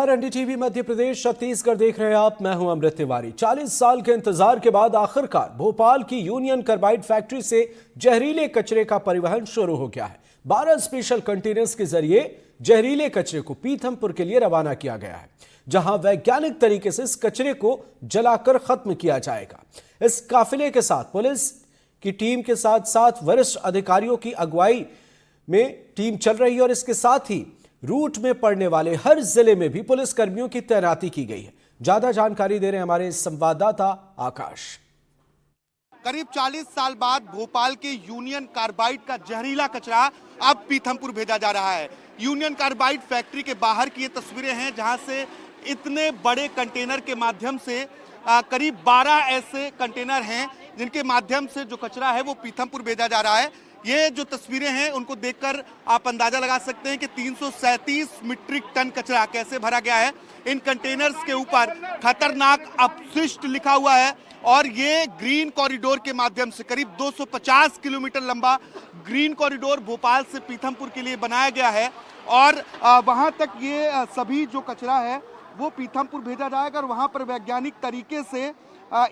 NDTV Madhya Pradesh Chhattisgarh देख रहे हैं आप। मैं हूं अमृत तिवारी। 40 साल के इंतजार के बाद आखिरकार भोपाल की यूनियन कार्बाइड फैक्ट्री से जहरीले कचरे का परिवहन शुरू हो गया है। 12 स्पेशल कंटेनर्स के जरिए जहरीले कचरे को पीथमपुर के लिए रवाना किया गया है, जहां वैज्ञानिक तरीके से इस कचरे को जलाकर खत्म किया जाएगा। इस काफिले के साथ पुलिस की टीम के साथ साथ वरिष्ठ अधिकारियों की अगुवाई में टीम चल रही है और इसके साथ ही रूट में पड़ने वाले हर जिले में भी पुलिस कर्मियों की तैनाती की गई है। ज्यादा जानकारी दे रहे हैं हमारे संवाददाता आकाश। करीब 40 साल बाद भोपाल के यूनियन कार्बाइड का जहरीला कचरा अब पीथमपुर भेजा जा रहा है। यूनियन कार्बाइड फैक्ट्री के बाहर की ये तस्वीरें हैं, जहां से इतने बड़े कंटेनर के माध्यम से करीब 12 ऐसे कंटेनर हैं जिनके माध्यम से जो कचरा है वो पीथमपुर भेजा जा रहा है। ये जो तस्वीरें हैं उनको देखकर आप अंदाजा लगा सकते हैं कि 337 मीट्रिक टन कचरा कैसे भरा गया है। इन कंटेनर्स के ऊपर खतरनाक अपशिष्ट लिखा हुआ है और ये ग्रीन कॉरिडोर के माध्यम से करीब 250 किलोमीटर लंबा ग्रीन कॉरिडोर भोपाल से पीथमपुर के लिए बनाया गया है और वहां तक ये सभी जो कचरा है वो पीथमपुर भेजा जाएगा और वहां पर वैज्ञानिक तरीके से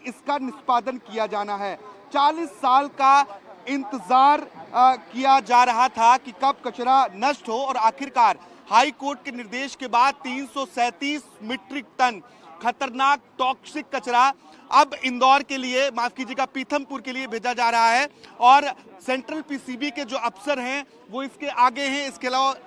इसका निष्पादन किया जाना है। 40 साल का इंतजार किया जा रहा था कि कब कचरा नष्ट हो और आखिरकार हाई कोर्ट के निर्देश के बाद 337 मीट्रिक टन खतरनाक टॉक्सिक कचरा अब इंदौर के लिए, माफ कीजिएगा, पीथमपुर के लिए भेजा जा रहा है और सेंट्रल पीसीबी के जो अफसर हैं वो इसके आगे हैं।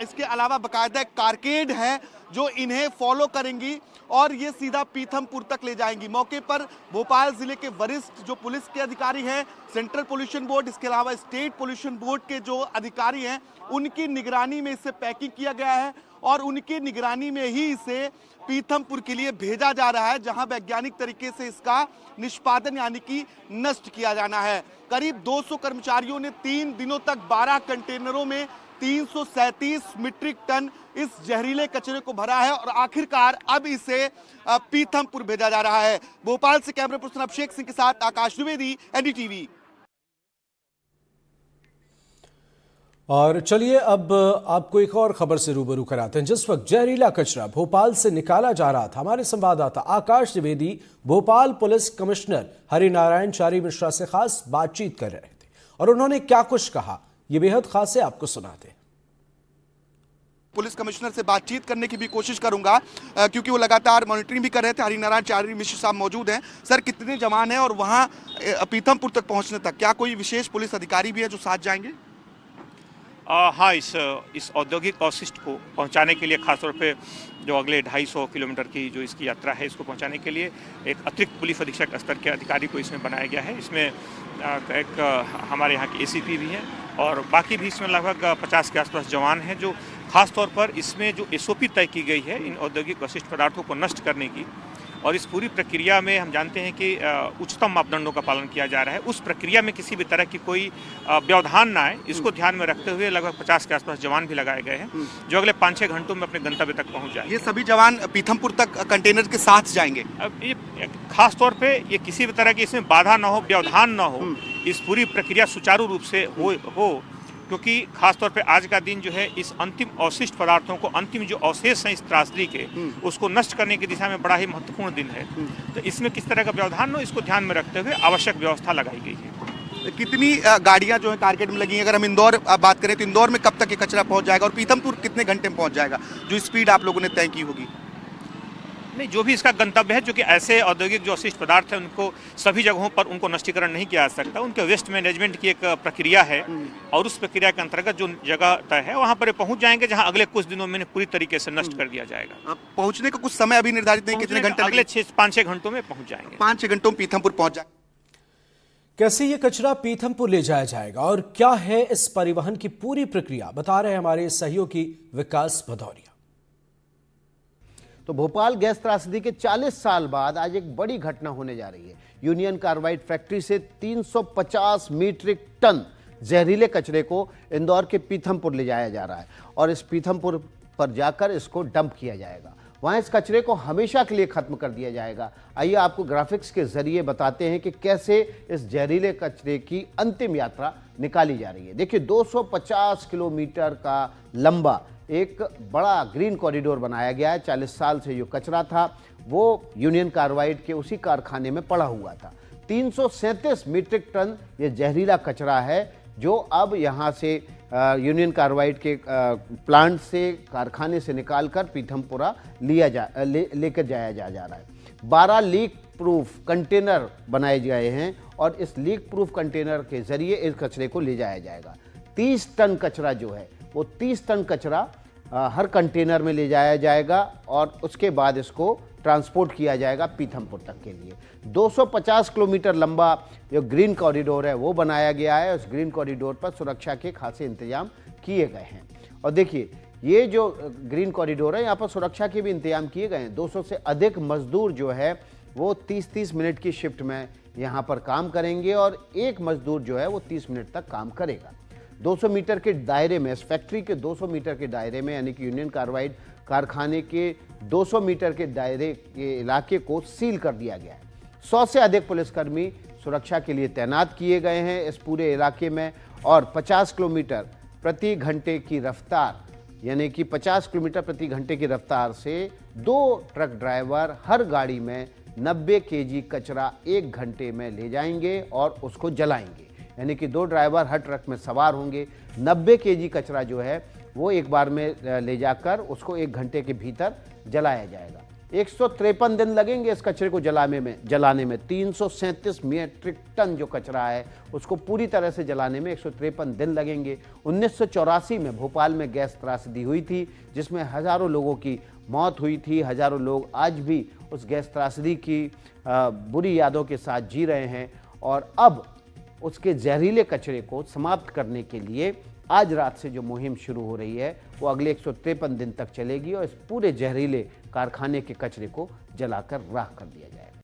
इसके अलावा बाकायदा कारकेड है जो इन्हें फॉलो करेंगी और ये सीधा पीथमपुर तक ले जाएंगी। मौके पर भोपाल जिले के वरिष्ठ जो पुलिस के अधिकारी हैं, सेंट्रल पोल्यूशन बोर्ड, इसके अलावा स्टेट पोल्यूशन बोर्ड के जो अधिकारी हैं, उनकी निगरानी में इसे पैकिंग किया गया है और उनकी निगरानी में ही इसे पीथमपुर के लिए भेजा जा रहा है, जहां वैज्ञानिक तरीके से इसका निष्पादन यानी कि नष्ट किया जाना है। करीब 200 कर्मचारियों ने 3 दिनों तक 12 कंटेनरों में 337 मीट्रिक टन इस जहरीले कचरे को भरा है और आखिरकार अब इसे पीथमपुर भेजा जा रहा है। भोपाल से कैमरा पर्सन अभिषेक सिंह के साथ आकाश द्विवेदी, एनडीटीवी। और चलिए अब आपको एक और खबर से रूबरू कराते हैं। जिस वक्त जहरीला कचरा भोपाल से निकाला जा रहा था, हमारे संवाददाता आकाश द्विवेदी भोपाल पुलिस कमिश्नर हरिनारायण चारी मिश्रा से खास बातचीत कर रहे थे और उन्होंने क्या कुछ कहा, ये बेहद खास है, आपको सुनाते हैं। पुलिस कमिश्नर से बातचीत करने की भी कोशिश करूंगा क्योंकि वो लगातार मॉनिटरिंग भी कर रहे थे। हरिनारायण चारी मिश्र साहब मौजूद हैं। सर, कितने जवान हैं और वहां पीथमपुर तक पहुंचने तक क्या कोई विशेष पुलिस अधिकारी भी है जो साथ जाएंगे? हाँ, इस औद्योगिक अवशिष्ट को पहुंचाने के लिए खासतौर पे जो अगले 250 किलोमीटर की जो इसकी यात्रा है, इसको पहुंचाने के लिए एक अतिरिक्त पुलिस अधीक्षक स्तर के अधिकारी को इसमें बनाया गया है। इसमें एक हमारे यहाँ के एसीपी भी हैं और बाकी भी इसमें लगभग 50 के आसपास जवान हैं, जो खास तौर पर इसमें जो एसओपी तय की गई है इन औद्योगिक अवशिष्ट पदार्थों को नष्ट करने की, और इस पूरी प्रक्रिया में हम जानते हैं कि उच्चतम मापदंडों का पालन किया जा रहा है। उस प्रक्रिया में किसी भी तरह की कोई व्यवधान ना आए, इसको ध्यान में रखते हुए लगभग 50 के आसपास जवान भी लगाए गए हैं, जो अगले 5-6 घंटों में अपने गंतव्य तक पहुंच जाए। ये सभी जवान पीथमपुर तक कंटेनर के साथ जाएंगे। अब ये खास तौर पे ये किसी भी तरह की इसमें बाधा ना हो, व्यवधान ना हो, इस पूरी प्रक्रिया सुचारू रूप से हो क्योंकि खासतौर पे आज का दिन जो है इस अंतिम अवशिष्ट पदार्थों को, अंतिम जो अवशेष हैं इस त्रासदी के, उसको नष्ट करने की दिशा में बड़ा ही महत्वपूर्ण दिन है। तो इसमें किस तरह का व्यवधान हो, इसको ध्यान में रखते हुए आवश्यक व्यवस्था लगाई गई है। कितनी गाड़ियां जो है कारकेड में लगी हैं? अगर हम इंदौर बात करें तो इंदौर में कब तक ये कचरा पहुंच जाएगा और पीथमपुर कितने घंटे में पहुंच जाएगा, जो स्पीड आप लोगों ने तय की होगी? नहीं, जो भी इसका गंतव्य है, जो कि ऐसे औद्योगिक जो अवशिष्ट पदार्थ हैं उनको सभी जगहों पर उनको नष्टीकरण नहीं किया जा सकता। उनके वेस्ट मैनेजमेंट की एक प्रक्रिया है और उस प्रक्रिया के अंतर्गत जो जगह तय है वहां पर पहुंच जाएंगे, जहां अगले कुछ दिनों में पूरी तरीके से नष्ट कर दिया जाएगा। पहुंचने का कुछ समय अभी निर्धारित नहीं, कितने घंटे? अगले 5-6 घंटों में पहुंच जाएंगे। 5-6 घंटों में पीथमपुर पहुंच जाएंगे। कैसे ये कचरा पीथमपुर ले जाया जाएगा और क्या है इस परिवहन की पूरी प्रक्रिया, बता रहे हमारे सहयोगी विकास भदौरिया। तो भोपाल गैस त्रासदी के 40 साल बाद आज एक बड़ी घटना होने जा रही है। यूनियन कार्बाइड फैक्ट्री से 350 मीट्रिक टन जहरीले कचरे को इंदौर के पीथमपुर ले जाया जा रहा है और इस पीथमपुर पर जाकर इसको डंप किया जाएगा। वहाँ इस कचरे को हमेशा के लिए खत्म कर दिया जाएगा। आइए आपको ग्राफिक्स के जरिए बताते हैं कि कैसे इस जहरीले कचरे की अंतिम यात्रा निकाली जा रही है। देखिए 250 किलोमीटर का लंबा एक बड़ा ग्रीन कॉरिडोर बनाया गया है। 40 साल से जो कचरा था वो यूनियन कार्बाइड के उसी कारखाने में पड़ा हुआ था। 337 मीट्रिक टन ये जहरीला कचरा है जो अब यहाँ से यूनियन कार्बाइड के प्लांट से, कारखाने से निकालकर पीथमपुरा लेकर जाया जा रहा है। 12 लीक प्रूफ कंटेनर बनाए गए हैं और इस लीक प्रूफ कंटेनर के जरिए इस कचरे को ले जाया जाएगा। 30 टन कचरा जो है वो 30 टन कचरा हर कंटेनर में ले जाया जाएगा और उसके बाद इसको ट्रांसपोर्ट किया जाएगा पीथमपुर तक के लिए। 250 किलोमीटर लंबा जो ग्रीन कॉरिडोर है वो बनाया गया है। उस ग्रीन कॉरिडोर पर सुरक्षा के खासे इंतजाम किए गए हैं। और देखिए ये जो ग्रीन कॉरिडोर है यहाँ पर सुरक्षा के भी इंतजाम किए गए हैं। 200 से अधिक मजदूर जो है वो 30-30 मिनट की शिफ्ट में यहाँ पर काम करेंगे और एक मजदूर जो है वो 30 मिनट तक काम करेगा। 200 मीटर के दायरे में, इस फैक्ट्री के 200 मीटर के दायरे में, यानी कि यूनियन कार्बाइड कारखाने के 200 मीटर के दायरे के इलाके को सील कर दिया गया है। 100 से अधिक पुलिसकर्मी सुरक्षा के लिए तैनात किए गए हैं इस पूरे इलाके में और 50 किलोमीटर प्रति घंटे की रफ्तार, यानी कि 50 किलोमीटर प्रति घंटे की रफ्तार से 2 ट्रक ड्राइवर हर गाड़ी में 90 केजी कचरा 1 घंटे में ले जाएंगे और उसको जलाएंगे। यानी कि 2 ड्राइवर हर ट्रक में सवार होंगे। 90 केजी कचरा जो है वो एक बार में ले जाकर उसको 1 घंटे के भीतर जलाया जाएगा। 153 दिन लगेंगे इस कचरे को जलाने में। 337 मीट्रिक टन जो कचरा है उसको पूरी तरह से जलाने में 153 दिन लगेंगे। 1984 में भोपाल में गैस त्रासदी हुई थी जिसमें हजारों लोगों की मौत हुई थी। हजारों लोग आज भी उस गैस त्रासदी की बुरी यादों के साथ जी रहे हैं और अब उसके जहरीले कचरे को समाप्त करने के लिए आज रात से जो मुहिम शुरू हो रही है वो अगले 153 दिन तक चलेगी और इस पूरे जहरीले कारखाने के कचरे को जलाकर राख कर दिया जाएगा।